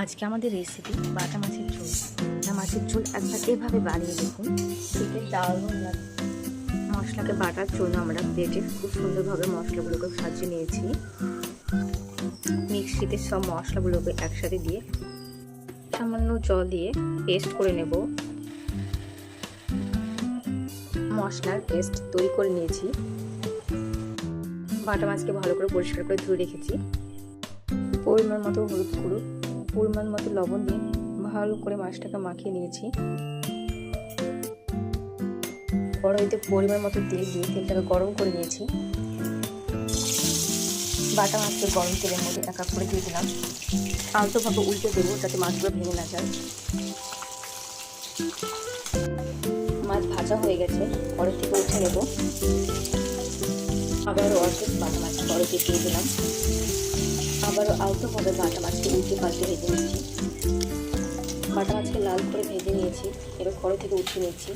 আজকে আমাদের রেসিপি বাটা মাছের ঝোল। মাছের ঝোল একবার এভাবে বানিয়ে দেখুন, খেতে দারুণ লাগে। মশলাকে বাটার জন্য আমরা প্লেটে খুব সুন্দরভাবে মশলাগুলোকে সাজিয়ে নিয়েছি। মিক্সিতে সব মশলাগুলোকে একসাথে দিয়ে সামান্য জল দিয়ে পেস্ট করে নেব। মশলার পেস্ট তৈরি করে নিয়েছি। বাটা মাছকে ভালো করে পরিষ্কার করে ধুয়ে রেখেছি। পরিমাণ মতো হলুদ গুঁড়ো, পরিমাণ মতো লবণ দিয়ে ভালো করে মাছটাকে মাখিয়ে নিয়েছি। কড়াইতে পরিমাণ মতো তেল দিয়ে তেলটাকে গরম করে নিয়েছি। বাটা মাছকে গরম তেলের মধ্যে এক এক করে দিয়ে দিলাম। আলতোভাবে উল্টে দেবো যাতে মাছগুলো ভেঙে না যায়। মাছ ভাজা হয়ে গেছে, কড়াই থেকে উঠে নেব। আবারও অর্ধেক বাটা মাছ কড়াইতে দিয়ে দিলাম। আবারও আলতোভাবে বাটা মাছকে উল্টে পাল্টে ভেজে নিচ্ছি। বাটা মাছকে লাল করে ভেজে নিয়েছি, এবার কড়াই থেকে উঠিয়ে নিচ্ছি।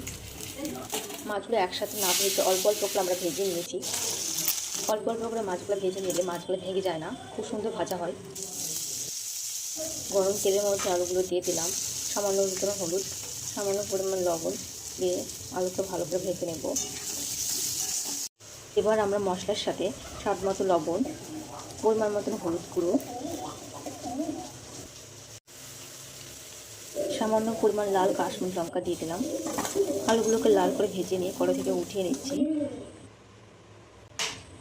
মাছগুলো একসাথে না ভেজে অল্প অল্প করে আমরা ভেজে নিয়েছি। অল্প অল্প করে মাছগুলো ভেজে নিলে মাছগুলো ভেঙে যায় না, খুব সুন্দর ভাজা হয়। গরম তেলের মধ্যে আলুগুলো দিয়ে দিলাম। সামান্য পরিমাণ হলুদ, সামান্য পরিমাণ লবণ দিয়ে আলুকে ভালো করে ভেজে নেব। এবার আমরা মশলার সাথে স্বাদ মতো লবণ, পরিমাণ মতন হলুদ গুঁড়ো, সামান্য পরিমাণ লাল কাশ্মীরি লঙ্কা দিয়ে দিলাম। আলুগুলোকে লাল করে ভেজে নিয়ে কড়াই থেকে উঠিয়ে নিচ্ছি।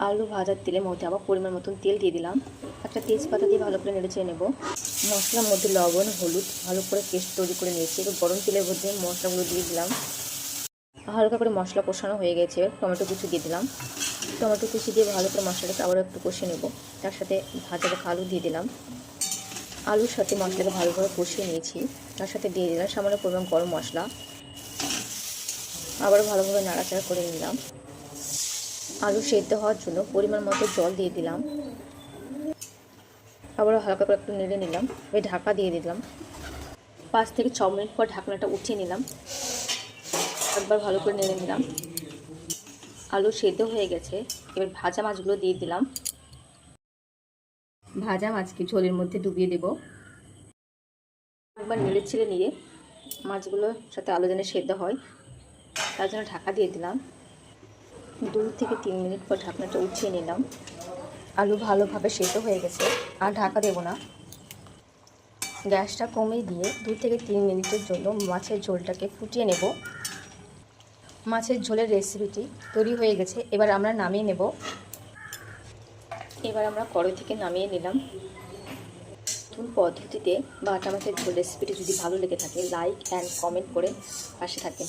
আলু ভাজার তেলের মধ্যে আবার পরিমাণ মতন তেল দিয়ে দিলাম। একটা তেজপাতা দিয়ে ভালো করে নেড়ে চেড়ে নেব। মশলার মধ্যে লবণ, হলুদ ভালো করে পেস্ট তৈরি করে নিয়েছি। এবার গরম তেলের মধ্যে মশলাগুলো দিয়ে দিলাম। হালকা করে মশলা কষানো হয়ে গেছে, টমেটো কুচি দিয়ে দিলাম। টমেটো কুচি দিয়ে ভালো করে মশলাটাকে আবার একটু কষে নেব। তার সাথে ভাজা রাখা আলু দিয়ে দিলাম। আলুর সাথে মশলাকে ভালোভাবে কষিয়ে নিয়েছি। তার সাথে দিয়ে দিলাম সামান্য পরিমাণ গরম মশলা। আবারও ভালোভাবে নাড়াচাড়া করে নিলাম। আলু সেদ্ধ হওয়ার জন্য পরিমাণ মতো জল দিয়ে দিলাম। আবারও হালকা করে একটু নেড়ে নিলাম। এবার ঢাকা দিয়ে দিলাম। 5 থেকে 6 মিনিট পর ঢাকনাটা উঠিয়ে নিলাম। একবার ভালো করে নেড়ে নিলাম। আলু সেদ্ধ হয়ে গেছে, এবার ভাজা মাছগুলো দিয়ে দিলাম। ভাজা মাছকে ঝোলের মধ্যে ডুবিয়ে দেব। একবার নেড়ে ছেড়ে নিয়ে মাছগুলোর সাথে আলু যেন সেদ্ধ হয় তার জন্য ঢাকা দিয়ে দিলাম। 2 থেকে 3 মিনিট পর ঢাকনাটা উঠিয়ে নিলাম। আলু ভালোভাবে সেদ্ধ হয়ে গেছে, আর ঢাকা দেব না। গ্যাসটা কমিয়ে দিয়ে 2 থেকে 3 মিনিটের জন্য মাছের ঝোলটাকে ফুটিয়ে নেব। মাছের ঝোলের রেসিপিটি তৈরি হয়ে গেছে, এবার আমরা নামিয়ে নেব। এবার আমরা কড়াই থেকে নামিয়ে নিলাম। নতুন পদ্ধতিতে বাটা মাছের ঝোল রেসিপিটি যদি ভালো লেগে থাকে লাইক অ্যান্ড কমেন্ট করে পাশে থাকেন।